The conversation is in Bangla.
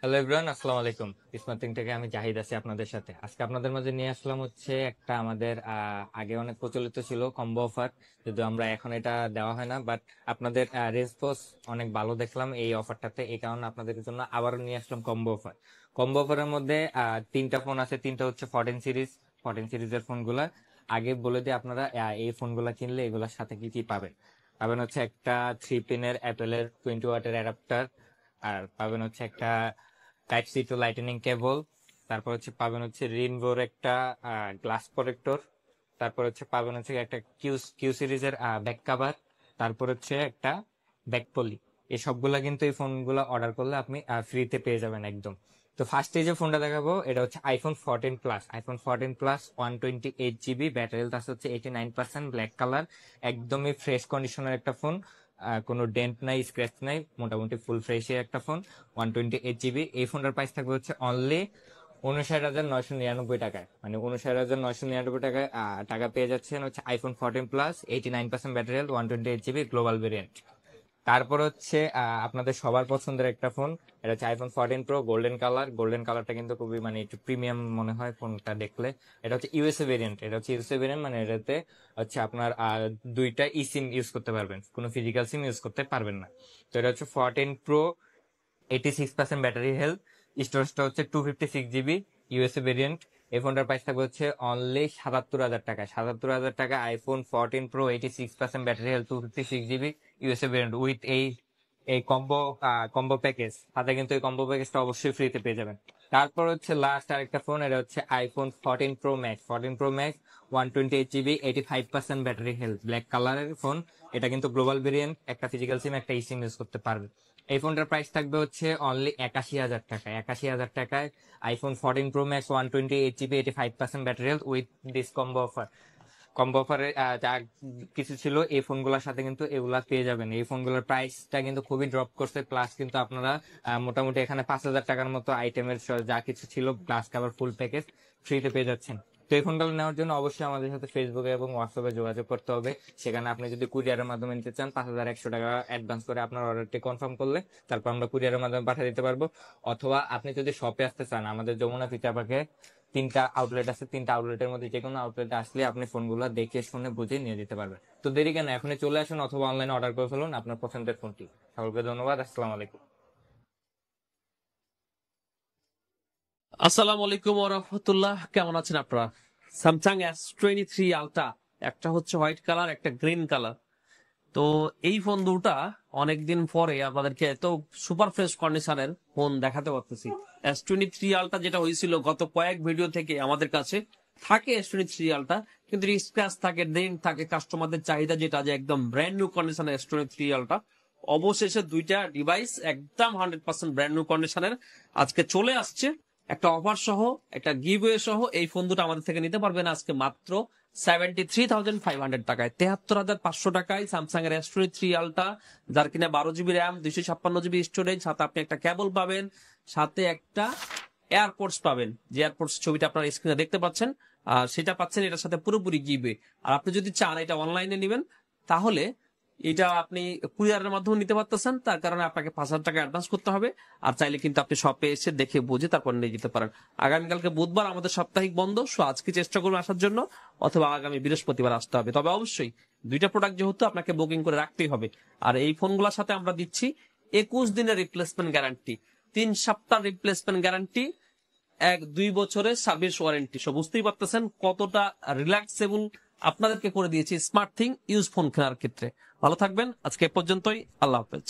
হ্যালো এভরিওয়ান, আসসালামু আলাইকুম। স্মার্ট থিং থেকে আমি জাহিদ আছি আপনাদের সাথে। আজকে আপনাদের মাঝে নিয়ে আসলাম হচ্ছে একটা আমাদের আগে অনেক প্রচলিত ছিল কম্বো অফার, যদিও আমরা এখন এটা দেওয়া হয় না, বাট আপনাদের রেসপন্স অনেক ভালো দেখলাম এই অফারটাতে। এই কারণে আপনাদের জন্য আবারও নিয়ে আসলাম কম্বো অফার। কম্বো অফারের মধ্যে তিনটা ফোন আছে, তিনটা হচ্ছে 14 সিরিজের ফোনগুলা। আগে বলে দিই আপনারা এই ফোনগুলা কিনলে এগুলোর সাথে কি কি পাবেন। পাবেন হচ্ছে একটা 3 পিনের অ্যাপেলের 20 ওয়াটের অ্যাডাপ্টার, আর পাবেন হচ্ছে একটা টাইপ সি টু লাইটেনিং কেবল। তারপর হচ্ছে পাবেন হচ্ছে রেইনবোর একটা গ্লাস প্রোটেক্টর। তারপর হচ্ছে পাবেন হচ্ছে একটা কিউ কিউ সিরিজের ব্যাক কাভার। তারপর হচ্ছে একটা ব্যাক পলি। এই সবগুলা কিন্তু এই ফোনগুলো অর্ডার করলে আপনি ফ্রিতে পেয়ে যাবেন একদম। তো ফার্স্টে যে ফোনটা দেখাবো এটা হচ্ছে iPhone 14 plus. IPhone 14 plus 128 GB, battery health আছে হচ্ছে 89%, ব্ল্যাক কালার, একদমই ফ্রেশ কন্ডিশনের একটা ফোন। কোনো ডেন্ট নাই, স্ক্র্যাচ নাই, মোটামুটি ফুল ফ্রেশ একটা ফোন। 128 জিবি। এই ফোনটার প্রাইস থাকবে হচ্ছে অনলি 59,999 টাকায়, মানে 59,999 টাকায় টাকা পেয়ে যাচ্ছেন হচ্ছে iPhone 14 plus, 89% battery health, 128 GB global variant. তারপর হচ্ছে আপনাদের সবার পছন্দের একটা ফোন, এটা হচ্ছে iPhone 14 pro, golden colour. Golden কালারটা কিন্তু খুবই মানে একটু প্রিমিয়াম মনে হয় ফোনটা দেখলে। এটা হচ্ছে ইউএসএ ভেরিয়েন্ট, মানে এটাতে হচ্ছে আপনার দুইটা ই সিম ইউজ করতে পারবেন, কোনো ফিজিক্যাল সিম ইউজ করতে পারবেন না। তো এটা হচ্ছে 14 প্রো, 86% ব্যাটারি হেলথ, স্টোরেজটা হচ্ছে 256 জিবি, ইউএসএ ভেরিয়েন্ট। এই ফোনটার প্রাইস থাকবে হচ্ছে অনলি 77,000 টাকা। 77,000 টাকা iPhone 14 pro, 86% battery health, 256 GB, USA variant with এই এই কম্বো প্যাকেজ। সাথে কিন্তু এই কম্বো প্যাকেজটা অবশ্যই ফ্রিতে পেয়ে যাবেন। তারপর হচ্ছে লাস্ট আরেকটা ফোন, এটা হচ্ছে iPhone 14 pro max. 128 GB, 85% battery health, black কালারের ফোন। এটা কিন্তু গ্লোবাল ভেরিয়েন্ট, একটা ফিজিক্যাল সিম একটা ই সিম ইউজ করতে পারবে। এই ফোনটার প্রাইস থাকবে হচ্ছে অনলি 81,000 টাকা। 81,000 টাকায় iPhone 14 pro max, 128 GB, 85% battery health with this combo অফারে যা কিছু ছিল এই ফোনগুলোর সাথে কিন্তু এগুলা পেয়ে যাবেন। এই ফোনগুলোর প্রাইসটা কিন্তু খুবই ড্রপ করছে, প্লাস কিন্তু আপনারা মোটামুটি এখানে 5,000 টাকার মতো আইটেমের যা কিছু ছিল গ্লাস কাভার ফুল প্যাকেজ ফ্রিতে পেয়ে যাচ্ছেন। তো এই ফোনগুলো নেওয়ার জন্য অবশ্যই আমাদের সাথে ফেসবুকে এবং হোয়াটসঅ্যাপে যোগাযোগ করতে হবে। সেখানে আপনি যদি কুরিয়ারের মাধ্যমে নিতে চান, 5,100 টাকা অ্যাডভান্স করে আপনার অর্ডারটি কনফার্ম করলে তারপর আমরা কুরিয়ারের মাধ্যমে পাঠিয়ে দিতে পারবো। অথবা আপনি যদি শপে আসতে চান, আমাদের যমুনা ফিচার পার্কে 3টা আউটলেট আছে, 3টা আউটলেটের মধ্যে যে কোনো আউটলেটে আসলে আপনি ফোনগুলো দেখে শুনে বুঝে নিয়ে যেতে পারবেন। তো দেরি কেন, এখনই চলে আসুন অথবা অনলাইনে অর্ডার করে ফেলুন আপনার পছন্দের ফোনটি। সকলকে ধন্যবাদ, আসসালামু আলাইকুম। আসসালামু আলাইকুম ওরহমতুল্লাহ, কেমন আছেন আপনারা? স্যামসাং S23 আলট্রা, একটা হচ্ছে হোয়াইট কালার, একটা গ্রিন কালার। তো এই ফোন দুটা অনেকদিন পরে আপনাদেরকে এত সুপার ফ্রেশ কন্ডিশনের ফোন দেখাতে পারতেছি। S23 আলট্রা যেটা হয়েছিল গত কয়েক ভিডিও থেকে আমাদের কাছে থাকে, S23 আলট্রা কিন্তু স্ক্র্যাচ থাকে, ডেন্ট থাকে, কাস্টমারদের চাহিদা যেটা যে একদম ব্র্যান্ড নিউ কন্ডিশনের S23 আলট্রা। অবশেষে দুইটা ডিভাইস একদম 100% ব্র্যান্ড নিউ কন্ডিশনের আজকে চলে আসছে একটা অফার সহ, একটা গিভওয়ে সহ। এই ফোন দুটো আমাদের থেকে নিতে পারবেন আজকে মাত্র 73,500 টাকায়, 73,500 টাকায় স্যামসাং এর S23 আলট্রা, যার কিনা 12 জিবি র্যাম, 256 জিবি স্টোরেজ, সাথে আপনি একটা কেবল পাবেন, সাথে একটা এয়ারপোর্টস পাবেন। যে এয়ারপোর্টস ছবিটা আপনার স্ক্রিনে দেখতে পাচ্ছেন, সেটা পাচ্ছেন এটার সাথে পুরোপুরি গিভওয়ে। আর আপনি যদি চান এটা অনলাইনে নেবেন, তাহলে এটা আপনি কুরিয়ারের মাধ্যমে নিতে পারতেছেন। তার কারণে আপনাকে 5,000 টাকা অ্যাডভান্স করতে হবে। আর চাইলে কিন্তু আপনি শপে এসে দেখে বুঝে তারপর নিয়ে যেতে পারেন। আগামীকালকে বুধবার আমাদের সাপ্তাহিক বন্ধ, সো আজকে চেষ্টা করুন আসার জন্য, অথবা আগামী বৃহস্পতিবার আসতে হবে। তবে অবশ্যই দুইটা প্রোডাক্ট যেহেতু আপনাকে বুকিং করে রাখতেই হবে। আর এই ফোনগুলোর সাথে আমরা দিচ্ছি 21 দিনের রিপ্লেসমেন্ট গ্যারান্টি, 3 সপ্তাহ রিপ্লেসমেন্ট গ্যারান্টি, 2 বছরের সার্ভিস ওয়ারেন্টি। সো বুঝতেই পারতেছেন কতটা রিল্যাক্সেবল আপনাদেরকে করে দিয়েছি স্মার্ট থিং ইউজ ফোন কেনার ক্ষেত্রে। ভালো থাকবেন, আজকে এ পর্যন্তই, আল্লাহ হাফেজ।